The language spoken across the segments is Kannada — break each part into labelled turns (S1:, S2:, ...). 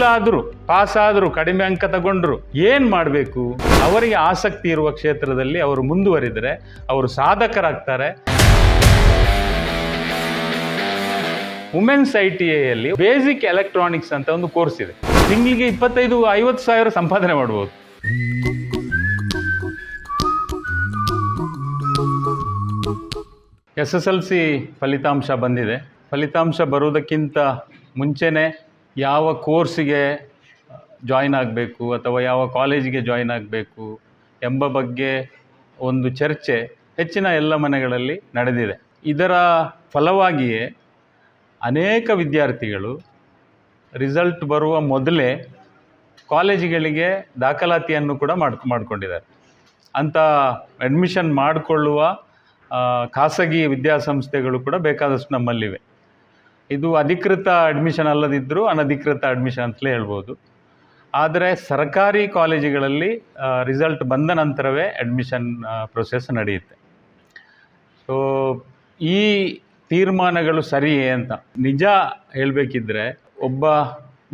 S1: ಫೇಲ್ ಆದರೂ ಪಾಸ್ ಆದರೂ ಕಡಿಮೆ ಅಂಕ ತಗೊಂಡ್ರು ಏನು ಮಾಡಬೇಕು? ಅವರಿಗೆ ಆಸಕ್ತಿ ಇರುವ ಕ್ಷೇತ್ರದಲ್ಲಿ ಅವರು ಮುಂದುವರಿದರೆ ಅವರು ಸಾಧಕರಾಗ್ತಾರೆ. ವುಮೆನ್ಸ್ ITIಯಲ್ಲಿ ಬೇಸಿಕ್ ಎಲೆಕ್ಟ್ರಾನಿಕ್ಸ್ ಅಂತ ಒಂದು ಕೋರ್ಸ್ ಇದೆ. ತಿಂಗಳಿಗೆ 25-50 ಸಾವಿರ ಸಂಪಾದನೆ ಮಾಡ್ಬೋದು. SSLC ಫಲಿತಾಂಶ ಬಂದಿದೆ. ಫಲಿತಾಂಶ ಬರುವುದಕ್ಕಿಂತ ಮುಂಚೆನೇ ಯಾವ ಕೋರ್ಸಿಗೆ ಜಾಯಿನ್ ಆಗಬೇಕು ಅಥವಾ ಯಾವ ಕಾಲೇಜಿಗೆ ಜಾಯಿನ್ ಆಗಬೇಕು ಎಂಬ ಬಗ್ಗೆ ಒಂದು ಚರ್ಚೆ ಹೆಚ್ಚಿನ ಎಲ್ಲ ಮನೆಗಳಲ್ಲಿ ನಡೆದಿದೆ. ಇದರ ಫಲವಾಗಿಯೇ ಅನೇಕ ವಿದ್ಯಾರ್ಥಿಗಳು ರಿಸಲ್ಟ್ ಬರುವ ಮೊದಲೇ ಕಾಲೇಜುಗಳಿಗೆ ದಾಖಲಾತಿಯನ್ನು ಕೂಡ ಮಾಡಿಕೊಂಡಿದ್ದಾರೆ. ಅಂಥ ಅಡ್ಮಿಷನ್ ಮಾಡಿಕೊಳ್ಳುವ ಖಾಸಗಿ ವಿದ್ಯಾಸಂಸ್ಥೆಗಳು ಕೂಡ ಬೇಕಾದಷ್ಟು ನಮ್ಮಲ್ಲಿವೆ. ಇದು ಅಧಿಕೃತ ಅಡ್ಮಿಷನ್ ಅಲ್ಲದಿದ್ದರೂ ಅನಧಿಕೃತ ಅಡ್ಮಿಷನ್ ಅಂತಲೇ ಹೇಳ್ಬೋದು. ಆದರೆ ಸರ್ಕಾರಿ ಕಾಲೇಜುಗಳಲ್ಲಿ ರಿಸಲ್ಟ್ ಬಂದ ನಂತರವೇ ಅಡ್ಮಿಷನ್ ಪ್ರೊಸೆಸ್ ನಡೆಯುತ್ತೆ. ಸೊ ಈ ತೀರ್ಮಾನಗಳು ಸರಿಯೇ ಅಂತ ನಿಜ ಹೇಳಬೇಕಿದ್ರೆ, ಒಬ್ಬ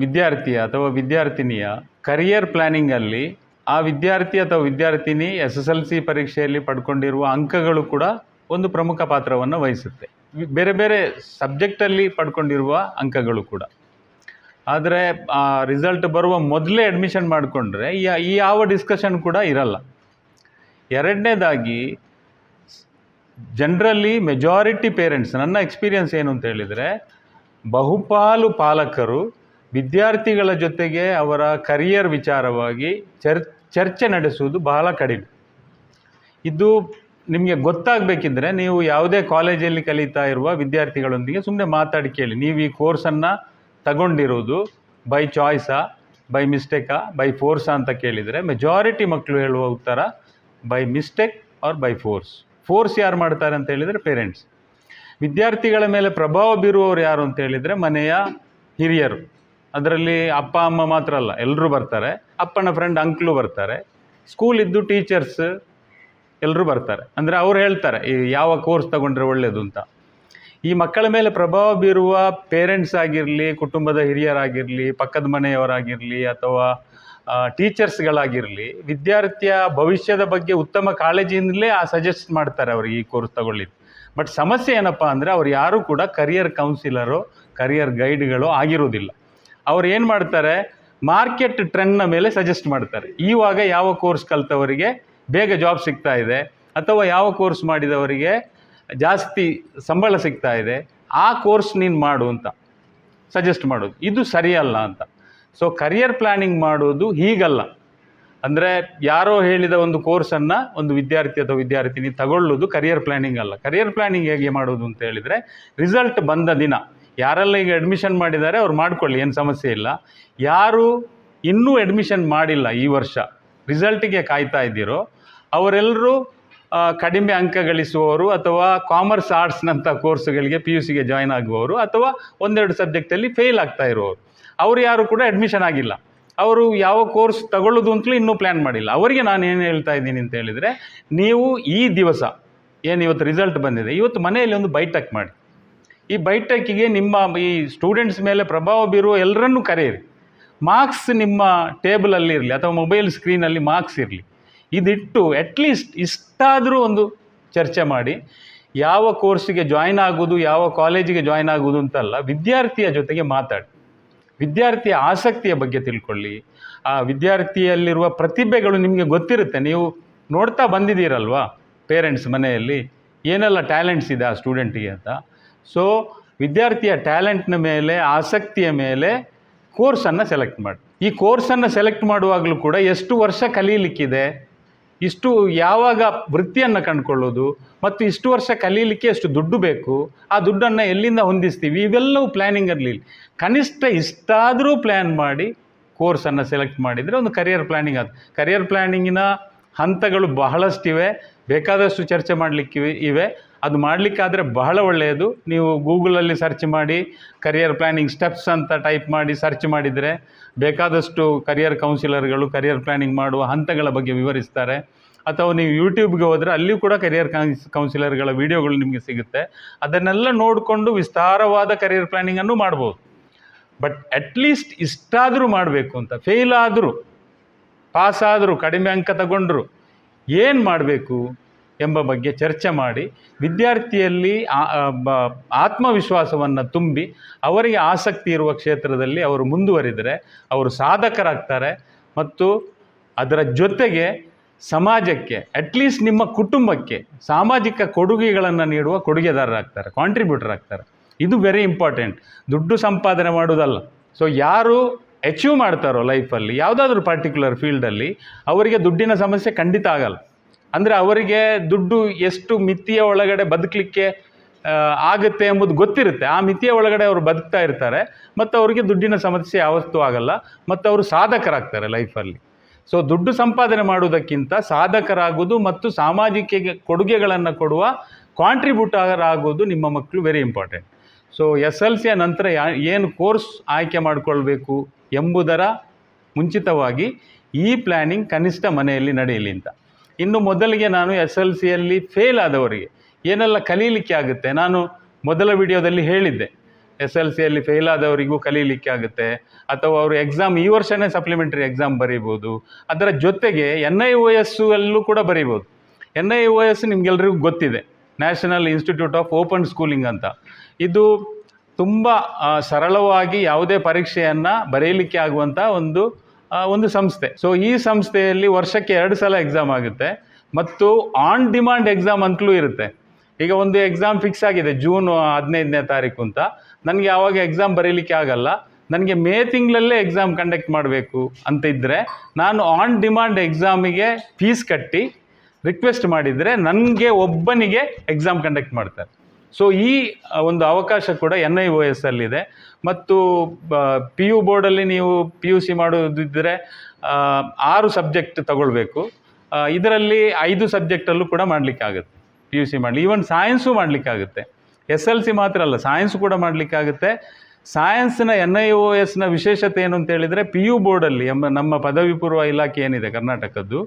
S1: ವಿದ್ಯಾರ್ಥಿಯ ಅಥವಾ ವಿದ್ಯಾರ್ಥಿನಿಯ ಕರಿಯರ್ ಪ್ಲ್ಯಾನಿಂಗಲ್ಲಿ ಆ ವಿದ್ಯಾರ್ಥಿ ಅಥವಾ ವಿದ್ಯಾರ್ಥಿನಿ SSLC ಪರೀಕ್ಷೆಯಲ್ಲಿ ಪಡ್ಕೊಂಡಿರುವ ಅಂಕಗಳು ಕೂಡ ಒಂದು ಪ್ರಮುಖ ಪಾತ್ರವನ್ನು ವಹಿಸುತ್ತೆ. ಬೇರೆ ಬೇರೆ ಸಬ್ಜೆಕ್ಟಲ್ಲಿ ಪಡ್ಕೊಂಡಿರುವ ಅಂಕಗಳು ಕೂಡ. ಆದರೆ ಆ ರಿಸಲ್ಟ್ ಬರುವ ಮೊದಲೇ ಅಡ್ಮಿಷನ್ ಮಾಡಿಕೊಂಡ್ರೆ ಈ ಯಾವ ಡಿಸ್ಕಷನ್ ಕೂಡ ಇರಲ್ಲ. ಎರಡನೇದಾಗಿ, ಜನರಲಿ ಮೆಜಾರಿಟಿ ಪೇರೆಂಟ್ಸ್, ನನ್ನ ಎಕ್ಸ್ಪೀರಿಯನ್ಸ್ ಏನು ಅಂತ ಹೇಳಿದರೆ, ಬಹುಪಾಲು ಪಾಲಕರು ವಿದ್ಯಾರ್ಥಿಗಳ ಜೊತೆಗೆ ಅವರ ಕರಿಯರ್ ವಿಚಾರವಾಗಿ ಚರ್ಚೆ ನಡೆಸುವುದು ಬಹಳ ಕಡಿಮೆ. ಇದು ನಿಮಗೆ ಗೊತ್ತಾಗಬೇಕಿದ್ರೆ ನೀವು ಯಾವುದೇ ಕಾಲೇಜಲ್ಲಿ ಕಲಿತಾ ಇರುವ ವಿದ್ಯಾರ್ಥಿಗಳೊಂದಿಗೆ ಸುಮ್ಮನೆ ಮಾತಾಡಿ ಕೇಳಿ, ನೀವು ಈ ಕೋರ್ಸನ್ನು ತಗೊಂಡಿರೋದು ಬೈ ಚಾಯ್ಸಾ, ಬೈ ಮಿಸ್ಟೇಕಾ, ಬೈ ಫೋರ್ಸಾ ಅಂತ ಕೇಳಿದರೆ ಮೆಜಾರಿಟಿ ಮಕ್ಕಳು ಹೇಳುವ ಉತ್ತರ by mistake or by force. Force ಯಾರು ಮಾಡ್ತಾರೆ ಅಂತ ಹೇಳಿದರೆ ಪೇರೆಂಟ್ಸ್. ವಿದ್ಯಾರ್ಥಿಗಳ ಮೇಲೆ ಪ್ರಭಾವ ಬೀರುವವರು ಯಾರು ಅಂತ ಹೇಳಿದರೆ ಮನೆಯ ಹಿರಿಯರು. ಅದರಲ್ಲಿ ಅಪ್ಪ ಅಮ್ಮ ಮಾತ್ರ ಅಲ್ಲ, ಎಲ್ಲರೂ ಬರ್ತಾರೆ. ಅಪ್ಪನ ಫ್ರೆಂಡ್ ಅಂಕ್ಲು ಬರ್ತಾರೆ, ಸ್ಕೂಲಿದ್ದು ಟೀಚರ್ಸ್ ಎಲ್ಲರೂ ಬರ್ತಾರೆ. ಅಂದರೆ ಅವ್ರು ಹೇಳ್ತಾರೆ ಈ ಯಾವ ಕೋರ್ಸ್ ತಗೊಂಡ್ರೆ ಒಳ್ಳೆಯದು ಅಂತ. ಈ ಮಕ್ಕಳ ಮೇಲೆ ಪ್ರಭಾವ ಬೀರುವ ಪೇರೆಂಟ್ಸ್ ಆಗಿರಲಿ, ಕುಟುಂಬದ ಹಿರಿಯರಾಗಿರಲಿ, ಪಕ್ಕದ ಮನೆಯವರಾಗಿರಲಿ ಅಥವಾ ಟೀಚರ್ಸ್ಗಳಾಗಿರಲಿ, ವಿದ್ಯಾರ್ಥಿಯ ಭವಿಷ್ಯದ ಬಗ್ಗೆ ಉತ್ತಮ ಕಾಳಜಿಯಿಂದಲೇ ಸಜೆಸ್ಟ್ ಮಾಡ್ತಾರೆ ಅವ್ರಿಗೆ ಈ ಕೋರ್ಸ್ ತಗೊಳ್ಳಿ. ಬಟ್ ಸಮಸ್ಯೆ ಏನಪ್ಪ ಅಂದರೆ, ಅವ್ರು ಯಾರೂ ಕೂಡ ಕರಿಯರ್ ಕೌನ್ಸಿಲರು, ಕರಿಯರ್ ಗೈಡ್ಗಳು ಆಗಿರೋದಿಲ್ಲ. ಅವ್ರು ಏನು ಮಾಡ್ತಾರೆ, ಮಾರ್ಕೆಟ್ ಟ್ರೆಂಡ್ನ ಮೇಲೆ ಸಜೆಸ್ಟ್ ಮಾಡ್ತಾರೆ. ಇವಾಗ ಯಾವ ಕೋರ್ಸ್ ಕಲಿತವರಿಗೆ ಬೇಗ ಜಾಬ್ ಸಿಗ್ತಾ ಇದೆ ಅಥವಾ ಯಾವ ಕೋರ್ಸ್ ಮಾಡಿದವರಿಗೆ ಜಾಸ್ತಿ ಸಂಬಳ ಸಿಗ್ತಾ ಇದೆ, ಆ ಕೋರ್ಸ್ ನೀನು ಮಾಡು ಅಂತ ಸಜೆಸ್ಟ್ ಮಾಡೋದು. ಇದು ಸರಿಯಲ್ಲ ಅಂತ. ಸೊ ಕರಿಯರ್ ಪ್ಲ್ಯಾನಿಂಗ್ ಮಾಡೋದು ಹೀಗಲ್ಲ. ಅಂದರೆ ಯಾರೋ ಹೇಳಿದ ಒಂದು ಕೋರ್ಸನ್ನು ಒಂದು ವಿದ್ಯಾರ್ಥಿ ಅಥವಾ ವಿದ್ಯಾರ್ಥಿನಿ ತಗೊಳ್ಳೋದು ಕರಿಯರ್ ಪ್ಲ್ಯಾನಿಂಗ್ ಅಲ್ಲ. ಕರಿಯರ್ ಪ್ಲ್ಯಾನಿಂಗ್ ಹೇಗೆ ಮಾಡೋದು ಅಂತ ಹೇಳಿದರೆ, ರಿಸಲ್ಟ್ ಬಂದ ದಿನ ಯಾರೆಲ್ಲ ಈಗ ಅಡ್ಮಿಷನ್ ಮಾಡಿದ್ದಾರೆ ಅವ್ರು ಮಾಡ್ಕೊಳ್ಳಿ, ಏನು ಸಮಸ್ಯೆ ಇಲ್ಲ. ಯಾರು ಇನ್ನೂ ಅಡ್ಮಿಷನ್ ಮಾಡಿಲ್ಲ, ಈ ವರ್ಷ ರಿಸಲ್ಟಿಗೆ ಕಾಯ್ತಾ ಇದ್ದೀರೋ ಅವರೆಲ್ಲರೂ ಕಡಿಮೆ ಅಂಕ ಗಳಿಸುವವರು ಅಥವಾ ಕಾಮರ್ಸ್ ಆರ್ಟ್ಸ್ನಂಥ ಕೋರ್ಸ್ಗಳಿಗೆ PUCಗೆ ಜಾಯ್ನ್ ಆಗುವವರು ಅಥವಾ ಒಂದೆರಡು ಸಬ್ಜೆಕ್ಟಲ್ಲಿ ಫೇಲ್ ಆಗ್ತಾ ಇರುವವರು, ಅವರು ಯಾರು ಕೂಡ ಅಡ್ಮಿಷನ್ ಆಗಿಲ್ಲ. ಅವರು ಯಾವ ಕೋರ್ಸ್ ತಗೊಳ್ಳೋದು ಅಂತಲೂ ಇನ್ನೂ ಪ್ಲ್ಯಾನ್ ಮಾಡಿಲ್ಲ. ಅವರಿಗೆ ನಾನು ಏನು ಹೇಳ್ತಾ ಇದ್ದೀನಿ ಅಂತ ಹೇಳಿದರೆ, ನೀವು ಈ ದಿವಸ ಏನು ಇವತ್ತು ರಿಸಲ್ಟ್ ಬಂದಿದೆ, ಇವತ್ತು ಮನೆಯಲ್ಲಿ ಒಂದು ಬೈಟಕ್ ಮಾಡಿ. ಈ ಬೈಟಕ್ಕಿಗೆ ನಿಮ್ಮ ಈ ಸ್ಟೂಡೆಂಟ್ಸ್ ಮೇಲೆ ಪ್ರಭಾವ ಬೀರುವ ಎಲ್ಲರನ್ನೂ ಕರೆಯಿರಿ. ಮಾರ್ಕ್ಸ್ ನಿಮ್ಮ ಟೇಬಲಲ್ಲಿ ಇರಲಿ ಅಥವಾ ಮೊಬೈಲ್ ಸ್ಕ್ರೀನಲ್ಲಿ ಮಾರ್ಕ್ಸ್ ಇರಲಿ. ಇದಿಟ್ಟು ಅಟ್ಲೀಸ್ಟ್ ಇಷ್ಟಾದರೂ ಒಂದು ಚರ್ಚೆ ಮಾಡಿ, ಯಾವ ಕೋರ್ಸಿಗೆ ಜಾಯ್ನ್ ಆಗೋದು, ಯಾವ ಕಾಲೇಜಿಗೆ ಜಾಯ್ನ್ ಆಗೋದು ಅಂತಲ್ಲ, ವಿದ್ಯಾರ್ಥಿಯ ಜೊತೆಗೆ ಮಾತಾಡಿ. ವಿದ್ಯಾರ್ಥಿಯ ಆಸಕ್ತಿಯ ಬಗ್ಗೆ ತಿಳ್ಕೊಳ್ಳಿ. ಆ ವಿದ್ಯಾರ್ಥಿಯಲ್ಲಿರುವ ಪ್ರತಿಭೆಗಳು ನಿಮಗೆ ಗೊತ್ತಿರುತ್ತೆ. ನೀವು ನೋಡ್ತಾ ಬಂದಿದ್ದೀರಲ್ವಾ ಪೇರೆಂಟ್ಸ್ ಮನೆಯಲ್ಲಿ ಏನೆಲ್ಲ ಟ್ಯಾಲೆಂಟ್ಸ್ ಇದೆ ಆ ಸ್ಟೂಡೆಂಟಿಗೆ ಅಂತ. ಸೊ ವಿದ್ಯಾರ್ಥಿಯ ಟ್ಯಾಲೆಂಟ್ನ ಮೇಲೆ, ಆಸಕ್ತಿಯ ಮೇಲೆ ಕೋರ್ಸನ್ನು ಸೆಲೆಕ್ಟ್ ಮಾಡಿ. ಈ ಕೋರ್ಸನ್ನು ಸೆಲೆಕ್ಟ್ ಮಾಡುವಾಗಲೂ ಕೂಡ ಎಷ್ಟು ವರ್ಷ ಕಲೀಲಿಕ್ಕಿದೆ, ಇಷ್ಟು ಯಾವಾಗ ವೃತ್ತಿಯನ್ನು ಕಂಡುಕೊಳ್ಳೋದು ಮತ್ತು ಇಷ್ಟು ವರ್ಷ ಕಲೀಲಿಕ್ಕೆ ಎಷ್ಟು ದುಡ್ಡು ಬೇಕು, ಆ ದುಡ್ಡನ್ನು ಎಲ್ಲಿಂದ ಹೊಂದಿಸ್ತೀವಿ, ಇವೆಲ್ಲವೂ ಪ್ಲ್ಯಾನಿಂಗಲ್ಲಿ ಕನಿಷ್ಠ ಇಷ್ಟಾದರೂ ಪ್ಲ್ಯಾನ್ ಮಾಡಿ ಕೋರ್ಸನ್ನು ಸೆಲೆಕ್ಟ್ ಮಾಡಿದರೆ ಒಂದು ಕರಿಯರ್ ಪ್ಲ್ಯಾನಿಂಗ್ ಅದು. ಕರಿಯರ್ ಪ್ಲ್ಯಾನಿಂಗಿನ ಹಂತಗಳು ಬಹಳಷ್ಟಿವೆ, ಬೇಕಾದಷ್ಟು ಚರ್ಚೆ ಮಾಡಲಿಕ್ಕಿವೆ ಇವೆ. ಅದು ಮಾಡಲಿಕ್ಕಾದರೆ ಬಹಳ ಒಳ್ಳೆಯದು. ನೀವು ಗೂಗಲಲ್ಲಿ ಸರ್ಚ್ ಮಾಡಿ ಕರಿಯರ್ ಪ್ಲ್ಯಾನಿಂಗ್ ಸ್ಟೆಪ್ಸ್ ಅಂತ ಟೈಪ್ ಮಾಡಿ ಸರ್ಚ್ ಮಾಡಿದರೆ ಬೇಕಾದಷ್ಟು ಕರಿಯರ್ ಕೌನ್ಸಿಲರ್ಗಳು ಕರಿಯರ್ ಪ್ಲ್ಯಾನಿಂಗ್ ಮಾಡುವ ಹಂತಗಳ ಬಗ್ಗೆ ವಿವರಿಸ್ತಾರೆ. ಅಥವಾ ನೀವು ಯೂಟ್ಯೂಬ್ಗೆ ಹೋದರೆ ಅಲ್ಲಿಯೂ ಕೂಡ ಕರಿಯರ್ ಕೌನ್ಸಿಲರ್ಗಳ ವಿಡಿಯೋಗಳು ನಿಮಗೆ ಸಿಗುತ್ತೆ. ಅದನ್ನೆಲ್ಲ ನೋಡಿಕೊಂಡು ವಿಸ್ತಾರವಾದ ಕರಿಯರ್ ಪ್ಲ್ಯಾನಿಂಗನ್ನು ಮಾಡ್ಬೋದು. ಬಟ್ ಅಟ್ಲೀಸ್ಟ್ ಇಷ್ಟಾದರೂ ಮಾಡಬೇಕು ಅಂತ. ಫೇಲ್ ಆದರೂ, ಪಾಸ್ ಆದರೂ, ಕಡಿಮೆ ಅಂಕ ತಗೊಂಡ್ರು ಏನು ಮಾಡಬೇಕು ಎಂಬ ಬಗ್ಗೆ ಚರ್ಚೆ ಮಾಡಿ ವಿದ್ಯಾರ್ಥಿಯಲ್ಲಿ ಆತ್ಮವಿಶ್ವಾಸವನ್ನು ತುಂಬಿ ಅವರಿಗೆ ಆಸಕ್ತಿ ಇರುವ ಕ್ಷೇತ್ರದಲ್ಲಿ ಅವರು ಮುಂದುವರಿದರೆ ಅವರು ಸಾಧಕರಾಗ್ತಾರೆ. ಮತ್ತು ಅದರ ಜೊತೆಗೆ ಸಮಾಜಕ್ಕೆ, ಅಟ್ಲೀಸ್ಟ್ ನಿಮ್ಮ ಕುಟುಂಬಕ್ಕೆ ಸಾಮಾಜಿಕ ಕೊಡುಗೆಗಳನ್ನು ನೀಡುವ ಕೊಡುಗೆದಾರರಾಗ್ತಾರೆ, ಕಾಂಟ್ರಿಬ್ಯೂಟರ್ ಆಗ್ತಾರೆ. ಇದು ವೆರಿ ಇಂಪಾರ್ಟೆಂಟ್. ದುಡ್ಡು ಸಂಪಾದನೆ ಮಾಡೋದಲ್ಲ. ಸೊ ಯಾರು ಅಚೀವ್ ಮಾಡ್ತಾರೋ ಲೈಫಲ್ಲಿ ಯಾವುದಾದ್ರೂ ಪರ್ಟಿಕ್ಯುಲರ್ ಫೀಲ್ಡಲ್ಲಿ ಅವರಿಗೆ ದುಡ್ಡಿನ ಸಮಸ್ಯೆ ಖಂಡಿತ ಆಗಲ್ಲ. ಅಂದರೆ ಅವರಿಗೆ ದುಡ್ಡು ಎಷ್ಟು ಮಿತಿಯ ಒಳಗಡೆ ಬದುಕಲಿಕ್ಕೆ ಆಗುತ್ತೆ ಎಂಬುದು ಗೊತ್ತಿರುತ್ತೆ. ಆ ಮಿತಿಯ ಒಳಗಡೆ ಅವರು ಬದುಕ್ತಾ ಇರ್ತಾರೆ ಮತ್ತು ಅವರಿಗೆ ದುಡ್ಡಿನ ಸಮಸ್ಯೆ ಯಾವತ್ತೂ ಆಗಲ್ಲ ಮತ್ತು ಅವರು ಸಾಧಕರಾಗ್ತಾರೆ ಲೈಫಲ್ಲಿ. ಸೊ ದುಡ್ಡು ಸಂಪಾದನೆ ಮಾಡುವುದಕ್ಕಿಂತ ಸಾಧಕರಾಗೋದು ಮತ್ತು ಸಾಮಾಜಿಕ ಕೊಡುಗೆಗಳನ್ನು ಕೊಡುವ ಕಾಂಟ್ರಿಬ್ಯೂಟರ್ ಆಗೋದು ನಿಮ್ಮ ಮಕ್ಕಳು ವೆರಿ ಇಂಪಾರ್ಟೆಂಟ್. ಸೊ SSLCಯ ನಂತರ ಏನು ಕೋರ್ಸ್ ಆಯ್ಕೆ ಮಾಡಿಕೊಳ್ಬೇಕು ಎಂಬುದರ ಮುಂಚಿತವಾಗಿ ಈ ಪ್ಲ್ಯಾನಿಂಗ್ ಕನಿಷ್ಠ ಮನೆಯಲ್ಲಿ ನಡೆಯಲಿ ಅಂತ. ಇನ್ನು ಮೊದಲಿಗೆ ನಾನು SSLCಯಲ್ಲಿ ಫೇಲ್ ಆದವರಿಗೆ ಏನೆಲ್ಲ ಕಲೀಲಿಕ್ಕೆ ಆಗುತ್ತೆ, ನಾನು ಮೊದಲ ವಿಡಿಯೋದಲ್ಲಿ ಹೇಳಿದ್ದೆ. SSLCಯಲ್ಲಿ ಫೇಲ್ ಆದವರಿಗೂ ಕಲೀಲಿಕ್ಕೆ ಆಗುತ್ತೆ, ಅಥವಾ ಅವರು ಎಕ್ಸಾಮ್ ಈ ವರ್ಷವೇ ಸಪ್ಲಿಮೆಂಟರಿ ಎಕ್ಸಾಮ್ ಬರೀಬೋದು. ಅದರ ಜೊತೆಗೆ NIOS ಅಲ್ಲೂ ಕೂಡ ಬರೀಬೋದು. NIOS ನಿಮಗೆಲ್ಲರಿಗೂ ಗೊತ್ತಿದೆ, national Institute of Open schooling ಅಂತ. ಇದು ತುಂಬ ಸರಳವಾಗಿ ಯಾವುದೇ ಪರೀಕ್ಷೆಯನ್ನು ಬರೆಯಲಿಕ್ಕೆ ಆಗುವಂಥ ಒಂದು ಸಂಸ್ಥೆ. ಸೊ ಈ ಸಂಸ್ಥೆಯಲ್ಲಿ ವರ್ಷಕ್ಕೆ 2 ಸಲ ಎಕ್ಸಾಮ್ ಆಗುತ್ತೆ ಮತ್ತು ಆನ್ ಡಿಮಾಂಡ್ ಎಕ್ಸಾಮ್ ಅಂತಲೂ ಇರುತ್ತೆ. ಈಗ ಒಂದು ಎಕ್ಸಾಮ್ ಫಿಕ್ಸ್ ಆಗಿದೆ ಜೂನ್ 15ನೇ ತಾರೀಕು ಅಂತ, ನನಗೆ ಆವಾಗ ಎಕ್ಸಾಮ್ ಬರೀಲಿಕ್ಕೆ ಆಗಲ್ಲ, ನನಗೆ ಮೇ ತಿಂಗಳಲ್ಲೇ ಎಕ್ಸಾಮ್ ಕಂಡಕ್ಟ್ ಮಾಡಬೇಕು ಅಂತ ಇದ್ದರೆ ನಾನು ಆನ್ ಡಿಮಾಂಡ್ ಎಕ್ಸಾಮಿಗೆ ಫೀಸ್ ಕಟ್ಟಿ ರಿಕ್ವೆಸ್ಟ್ ಮಾಡಿದರೆ ನನಗೆ ಒಬ್ಬನಿಗೆ ಎಕ್ಸಾಮ್ ಕಂಡಕ್ಟ್ ಮಾಡ್ತಾರೆ. ಸೊ ಈ ಒಂದು ಅವಕಾಶ ಕೂಡ NIOS ಅಲ್ಲಿದೆ. ಮತ್ತು PU ಬೋರ್ಡಲ್ಲಿ ನೀವು PUC ಮಾಡೋದಿದ್ದರೆ 6 ಸಬ್ಜೆಕ್ಟ್ ತಗೊಳ್ಬೇಕು. ಇದರಲ್ಲಿ 5 ಸಬ್ಜೆಕ್ಟಲ್ಲೂ ಕೂಡ ಮಾಡಲಿಕ್ಕಾಗುತ್ತೆ, PUC ಮಾಡಲಿ. ಈವನ್ ಸೈನ್ಸು ಮಾಡಲಿಕ್ಕಾಗುತ್ತೆ. SSLC ಮಾತ್ರ ಅಲ್ಲ, ಸೈನ್ಸು ಕೂಡ ಮಾಡಲಿಕ್ಕಾಗುತ್ತೆ. ಸೈನ್ಸ್ನ NIOSನ ವಿಶೇಷತೆ ಏನು ಅಂತ ಹೇಳಿದರೆ, PU ಬೋರ್ಡಲ್ಲಿ ನಮ್ಮ ಪದವಿ ಪೂರ್ವ ಇಲಾಖೆ ಏನಿದೆ ಕರ್ನಾಟಕದ್ದು,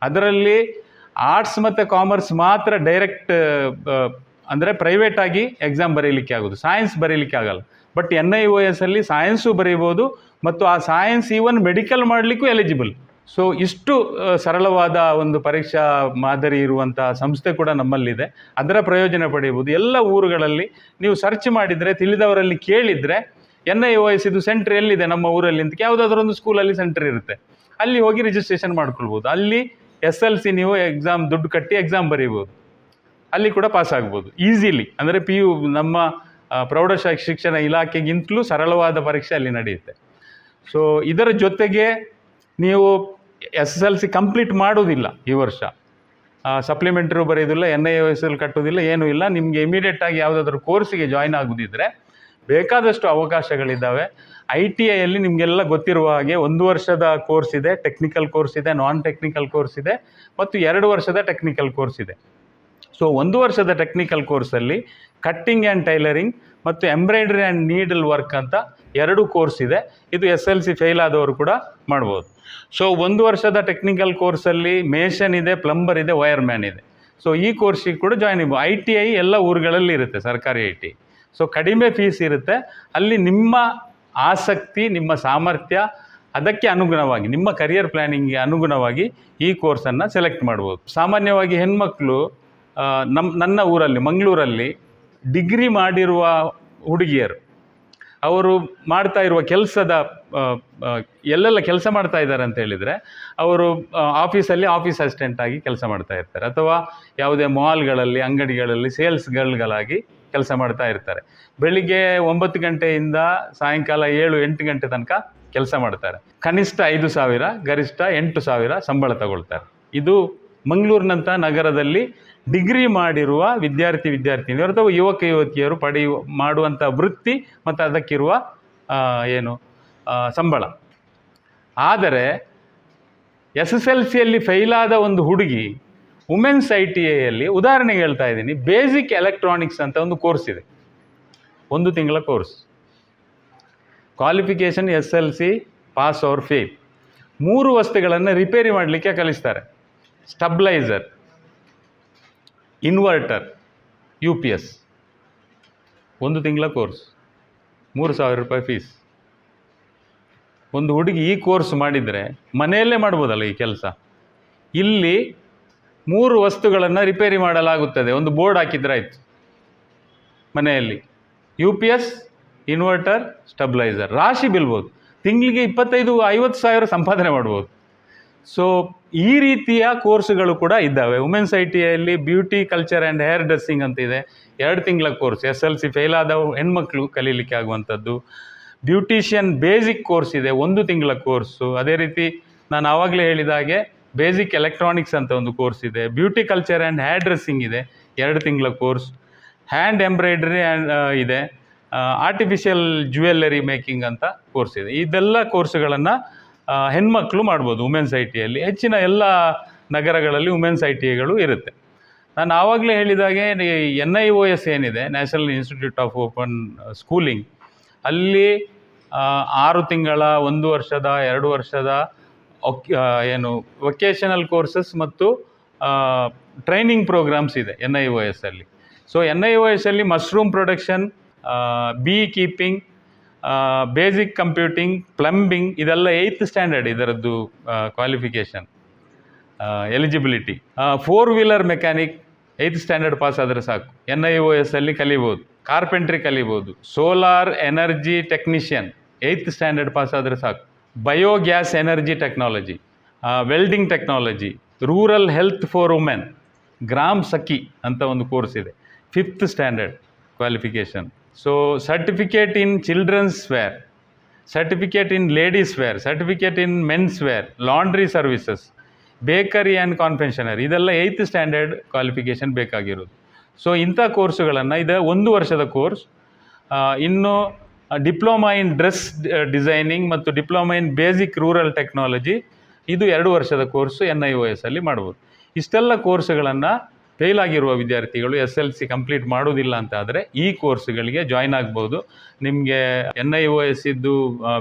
S1: ಅದರಲ್ಲಿ ಆರ್ಟ್ಸ್ ಮತ್ತು ಕಾಮರ್ಸ್ ಮಾತ್ರ ಡೈರೆಕ್ಟ್ ಅಂದರೆ ಪ್ರೈವೇಟಾಗಿ ಎಕ್ಸಾಮ್ ಬರೀಲಿಕ್ಕೆ ಆಗೋದು, ಸೈನ್ಸ್ ಬರೀಲಿಕ್ಕೆ ಆಗಲ್ಲ. ಬಟ್ NIOS ಅಲ್ಲಿ ಸೈನ್ಸು ಬರೀಬೋದು ಮತ್ತು ಆ ಸೈನ್ಸ್ ಈವನ್ ಮೆಡಿಕಲ್ ಮಾಡಲಿಕ್ಕೂ ಎಲಿಜಿಬಲ್. ಸೊ ಇಷ್ಟು ಸರಳವಾದ ಒಂದು ಪರೀಕ್ಷಾ ಮಾದರಿ ಇರುವಂಥ ಸಂಸ್ಥೆ ಕೂಡ ನಮ್ಮಲ್ಲಿದೆ. ಅದರ ಪ್ರಯೋಜನ ಪಡೆಯಬಹುದು. ಎಲ್ಲ ಊರುಗಳಲ್ಲಿ ನೀವು ಸರ್ಚ್ ಮಾಡಿದರೆ, ತಿಳಿದವರಲ್ಲಿ ಕೇಳಿದರೆ NIOS ಇದು ಸೆಂಟ್ರ್ ಎಲ್ಲಿದೆ ನಮ್ಮ ಊರಲ್ಲಿ ಅಂತ, ಯಾವುದಾದ್ರೂ ಒಂದು ಸ್ಕೂಲಲ್ಲಿ ಸೆಂಟರ್ ಇರುತ್ತೆ, ಅಲ್ಲಿ ಹೋಗಿ ರಿಜಿಸ್ಟ್ರೇಷನ್ ಮಾಡ್ಕೊಳ್ಬೋದು. ಅಲ್ಲಿ SSLC ನೀವು ಎಕ್ಸಾಮ್ ದುಡ್ಡು ಕಟ್ಟಿ ಎಕ್ಸಾಮ್ ಬರೀಬೋದು, ಅಲ್ಲಿ ಕೂಡ ಪಾಸ್ ಆಗ್ಬೋದು ಈಸಿಲಿ. ಅಂದರೆ PU ನಮ್ಮ ಪ್ರೌಢಶಿಕ್ಷಣ ಇಲಾಖೆಗಿಂತಲೂ ಸರಳವಾದ ಪರೀಕ್ಷೆ ಅಲ್ಲಿ ನಡೆಯುತ್ತೆ. ಸೊ ಇದರ ಜೊತೆಗೆ ನೀವು SSLC ಕಂಪ್ಲೀಟ್ ಮಾಡೋದಿಲ್ಲ ಈ ವರ್ಷ, ಸಪ್ಲಿಮೆಂಟ್ರಿ ಬರೆಯೋದಿಲ್ಲ, NIOS ಕಟ್ಟೋದಿಲ್ಲ, ಏನೂ ಇಲ್ಲ, ನಿಮಗೆ ಇಮಿಡಿಯೇಟಾಗಿ ಯಾವುದಾದ್ರೂ ಕೋರ್ಸಿಗೆ ಜಾಯ್ನ್ ಆಗೋದಿದ್ರೆ ಬೇಕಾದಷ್ಟು ಅವಕಾಶಗಳಿದ್ದಾವೆ. ITIಯಲ್ಲಿ ನಿಮಗೆಲ್ಲ ಗೊತ್ತಿರುವ ಹಾಗೆ 1 ವರ್ಷದ ಕೋರ್ಸ್ ಇದೆ, ಟೆಕ್ನಿಕಲ್ ಕೋರ್ಸ್ ಇದೆ, ನಾನ್ ಟೆಕ್ನಿಕಲ್ ಕೋರ್ಸ್ ಇದೆ ಮತ್ತು 2 ವರ್ಷದ ಟೆಕ್ನಿಕಲ್ ಕೋರ್ಸ್ ಇದೆ. ಸೊ 1 ವರ್ಷದ ಟೆಕ್ನಿಕಲ್ ಕೋರ್ಸಲ್ಲಿ ಕಟ್ಟಿಂಗ್ ಆ್ಯಂಡ್ ಟೈಲರಿಂಗ್ ಮತ್ತು ಎಂಬ್ರಾಯ್ಡ್ರಿ ಆ್ಯಂಡ್ ನೀಡಲ್ ವರ್ಕ್ ಅಂತ 2 ಕೋರ್ಸ್ ಇದೆ. ಇದು SSLC ಫೇಲ್ ಆದವರು ಕೂಡ ಮಾಡ್ಬೋದು. ಸೊ 1 ವರ್ಷದ ಟೆಕ್ನಿಕಲ್ ಕೋರ್ಸಲ್ಲಿ ಮೇಷನ್ ಇದೆ, ಪ್ಲಂಬರ್ ಇದೆ, ವೈರ್ಮ್ಯಾನ್ ಇದೆ. ಸೊ ಈ ಕೋರ್ಸಿಗೆ ಕೂಡ ಜಾಯ್ನ್ ಆಗ್ಬೋದು. ITI ಎಲ್ಲ ಊರುಗಳಲ್ಲಿ ಇರುತ್ತೆ, ಸರ್ಕಾರಿ ITI. ಸೊ ಕಡಿಮೆ ಫೀಸ್ ಇರುತ್ತೆ. ಅಲ್ಲಿ ನಿಮ್ಮ ಆಸಕ್ತಿ, ನಿಮ್ಮ ಸಾಮರ್ಥ್ಯ, ಅದಕ್ಕೆ ಅನುಗುಣವಾಗಿ ನಿಮ್ಮ ಕರಿಯರ್ ಪ್ಲ್ಯಾನಿಂಗ್ಗೆ ಅನುಗುಣವಾಗಿ ಈ ಕೋರ್ಸನ್ನು ಸೆಲೆಕ್ಟ್ ಮಾಡ್ಬೋದು. ಸಾಮಾನ್ಯವಾಗಿ ಹೆಣ್ಮಕ್ಳು ನನ್ನ ಊರಲ್ಲಿ ಮಂಗಳೂರಲ್ಲಿ ಡಿಗ್ರಿ ಮಾಡಿರುವ ಹುಡುಗಿಯರು, ಅವರು ಮಾಡ್ತಾ ಇರುವ ಕೆಲಸದ ಎಲ್ಲೆಲ್ಲ ಕೆಲಸ ಮಾಡ್ತಾ ಇದ್ದಾರೆ ಅಂತ ಹೇಳಿದರೆ, ಅವರು ಆಫೀಸಲ್ಲಿ ಆಫೀಸ್ ಅಸಿಸ್ಟೆಂಟ್ ಆಗಿ ಕೆಲಸ ಮಾಡ್ತಾ ಇರ್ತಾರೆ, ಅಥವಾ ಯಾವುದೇ ಮಾಲ್ಗಳಲ್ಲಿ, ಅಂಗಡಿಗಳಲ್ಲಿ ಸೇಲ್ಸ್ ಗರ್ಲ್ಗಳಾಗಿ ಕೆಲಸ ಮಾಡ್ತಾ ಇರ್ತಾರೆ. ಬೆಳಿಗ್ಗೆ 9 ಗಂಟೆಯಿಂದ ಸಾಯಂಕಾಲ 7-8 ಗಂಟೆ ತನಕ ಕೆಲಸ ಮಾಡ್ತಾರೆ. ಕನಿಷ್ಠ 5,000, ಗರಿಷ್ಠ 8,000 ಸಂಬಳ ತಗೊಳ್ತಾರೆ. ಇದು ಮಂಗಳೂರಿನಂಥ ನಗರದಲ್ಲಿ ಡಿಗ್ರಿ ಮಾಡಿರುವ ವಿದ್ಯಾರ್ಥಿನಿಯರು ಅಥವಾ ಯುವಕ ಯುವತಿಯರು ಮಾಡುವಂಥ ವೃತ್ತಿ ಮತ್ತು ಅದಕ್ಕಿರುವ ಸಂಬಳ. ಆದರೆ SSLCಯಲ್ಲಿ ಫೈಲಾದ ಒಂದು ಹುಡುಗಿ ವುಮೆನ್ಸ್ ITIಯಲ್ಲಿ, ಉದಾಹರಣೆಗೆ ಹೇಳ್ತಾ ಇದ್ದೀನಿ, ಬೇಸಿಕ್ ಎಲೆಕ್ಟ್ರಾನಿಕ್ಸ್ ಅಂತ ಒಂದು ಕೋರ್ಸ್ ಇದೆ, 1 ತಿಂಗಳ course. Qualification SSLC pass or fail. 3 ವಸ್ತುಗಳನ್ನು ರಿಪೇರಿ ಮಾಡಲಿಕ್ಕೆ ಕಲಿಸ್ತಾರೆ: ಸ್ಟಬ್ಲೈಸರ್, ಇನ್ವರ್ಟರ್, UPS. 1 ತಿಂಗಳ ಕೋರ್ಸ್, 3,000 ರೂಪಾಯಿ ಫೀಸ್. ಒಂದು ಹುಡುಗಿ ಈ ಕೋರ್ಸ್ ಮಾಡಿದರೆ ಮನೆಯಲ್ಲೇ ಮಾಡ್ಬೋದಲ್ಲ ಈ ಕೆಲಸ. ಇಲ್ಲಿ 3 ವಸ್ತುಗಳನ್ನು ರಿಪೇರಿ ಮಾಡಲಾಗುತ್ತದೆ. ಒಂದು ಬೋರ್ಡ್ ಹಾಕಿದ್ರೆ ಆಯಿತು ಮನೆಯಲ್ಲಿ. UPS, ಇನ್ವರ್ಟರ್, ಸ್ಟೆಬ್ಲೈಸರ್, ರಾಶಿ ಬೀಳ್ಬೋದು. ತಿಂಗಳಿಗೆ 25-50 ಸಾವಿರ ಸಂಪಾದನೆ ಮಾಡ್ಬೋದು. ಸೊ ಈ ರೀತಿಯ ಕೋರ್ಸ್ಗಳು ಕೂಡ ಇದ್ದಾವೆ. ವುಮೆನ್ಸ್ ITಯಲ್ಲಿ beauty culture and hair dressing ಅಂತ ಇದೆ, 2 ತಿಂಗಳ ಕೋರ್ಸ್. SSLC ಫೇಲ್ ಆದ ಹೆಣ್ಮಕ್ಳು ಕಲೀಲಿಕ್ಕೆ ಆಗುವಂಥದ್ದು. ಬ್ಯೂಟಿಷಿಯನ್ ಬೇಸಿಕ್ ಕೋರ್ಸ್ ಇದೆ, 1 ತಿಂಗಳ ಕೋರ್ಸು. ಅದೇ ರೀತಿ ನಾನು ಆವಾಗಲೇ ಹೇಳಿದ ಹಾಗೆ ಬೇಸಿಕ್ ಎಲೆಕ್ಟ್ರಾನಿಕ್ಸ್ ಅಂತ ಒಂದು ಕೋರ್ಸ್ ಇದೆ. Beauty culture and hair dressing ಇದೆ, 2 ತಿಂಗಳ ಕೋರ್ಸ್. ಹ್ಯಾಂಡ್ ಎಂಬ್ರಾಯ್ಡ್ರಿ ಆ್ಯಂಡ್ ಇದೆ. ಆರ್ಟಿಫಿಷಿಯಲ್ ಜ್ಯುವೆಲ್ಲರಿ ಮೇಕಿಂಗ್ ಅಂತ ಕೋರ್ಸ್ ಇದೆ. ಇದೆಲ್ಲ ಕೋರ್ಸ್ಗಳನ್ನು ಹೆಣ್ಮಕ್ಳು ಮಾಡ್ಬೋದು ವುಮೆನ್ಸ್ ITಯಲ್ಲಿ. ಹೆಚ್ಚಿನ ಎಲ್ಲ ನಗರಗಳಲ್ಲಿ ವುಮೆನ್ಸ್ ITಗಳು ಇರುತ್ತೆ. ನಾನು ಆವಾಗಲೇ ಹೇಳಿದಾಗೆ NIOS ಏನಿದೆ, National Institute of Open Schooling, ಅಲ್ಲಿ 6 ತಿಂಗಳ, 1 ವರ್ಷದ, 2 ವರ್ಷದ ವೊಕೇಶನಲ್ ಕೋರ್ಸಸ್ ಮತ್ತು ಟ್ರೈನಿಂಗ್ ಪ್ರೋಗ್ರಾಮ್ಸ್ ಇದೆ NIOS ಅಲ್ಲಿ. ಸೊ NIOS ಅಲ್ಲಿ mushroom production, bee keeping, basic computing, plumbing, ಇದೆಲ್ಲ 8th ಸ್ಟ್ಯಾಂಡರ್ಡ್ ಇದರದ್ದು qualification eligibility. Four wheeler mechanic 8th standard pass ಆದರೆ ಸಾಕು, NIOS ಅಲ್ಲಿ ಕಲಿಬೋದು. ಕಾರ್ಪೆಂಟ್ರಿ ಕಲಿಬೋದು. Solar energy technician 8th standard pass ಆದರೆ ಸಾಕು. Biogas energy technology, welding technology, rural health for women, gram ಸಖಿ ಅಂತ ಒಂದು ಕೋರ್ಸ್ ಇದೆ, 5th standard qualification. So certificate in children's wear, certificate in ladies wear, certificate in men's wear, laundry services, bakery and confectionery, ಇದೆಲ್ಲ 8th ಸ್ಟ್ಯಾಂಡರ್ಡ್ ಕ್ವಾಲಿಫಿಕೇಷನ್ ಬೇಕಾಗಿರೋದು. ಸೊ ಇಂಥ ಕೋರ್ಸುಗಳನ್ನು, ಇದು 1 ವರ್ಷದ ಕೋರ್ಸ್. ಇನ್ನು ಡಿಪ್ಲೊಮಾ ಇನ್ ಡ್ರೆಸ್ ಡಿಸೈನಿಂಗ್ ಮತ್ತು diploma in basic rural technology, ಇದು 2 ವರ್ಷದ ಕೋರ್ಸು NIOS ಅಲ್ಲಿ ಮಾಡ್ಬೋದು. ಇಷ್ಟೆಲ್ಲ ಕೋರ್ಸ್ಗಳನ್ನು ಫೇಲ್ ಆಗಿರುವ ವಿದ್ಯಾರ್ಥಿಗಳು SSLC ಕಂಪ್ಲೀಟ್ ಮಾಡೋದಿಲ್ಲ ಅಂತ ಆದರೆ ಈ ಕೋರ್ಸ್ಗಳಿಗೆ ಜಾಯ್ನ್ ಆಗ್ಬೋದು. ನಿಮಗೆ NIOS ಇದ್ದು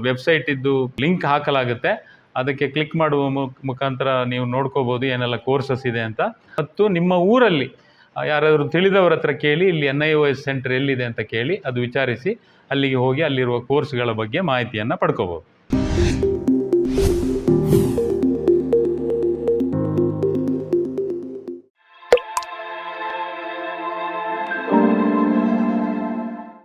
S1: ವೆಬ್ಸೈಟ್ ಇದ್ದು ಲಿಂಕ್ ಹಾಕಲಾಗುತ್ತೆ, ಅದಕ್ಕೆ ಕ್ಲಿಕ್ ಮಾಡುವ ಮುಖಾಂತರ ನೀವು ನೋಡ್ಕೋಬೋದು ಏನೆಲ್ಲ ಕೋರ್ಸಸ್ ಇದೆ ಅಂತ. ಮತ್ತು ನಿಮ್ಮ ಊರಲ್ಲಿ ಯಾರಾದರೂ ತಿಳಿದವರ ಹತ್ರ ಕೇಳಿ, ಇಲ್ಲಿ NIOS ಸೆಂಟರ್ ಎಲ್ಲಿದೆ ಅಂತ ಕೇಳಿ ಅದು ವಿಚಾರಿಸಿ ಅಲ್ಲಿಗೆ ಹೋಗಿ ಅಲ್ಲಿರುವ ಕೋರ್ಸ್ಗಳ ಬಗ್ಗೆ ಮಾಹಿತಿಯನ್ನು ಪಡ್ಕೋಬೋದು.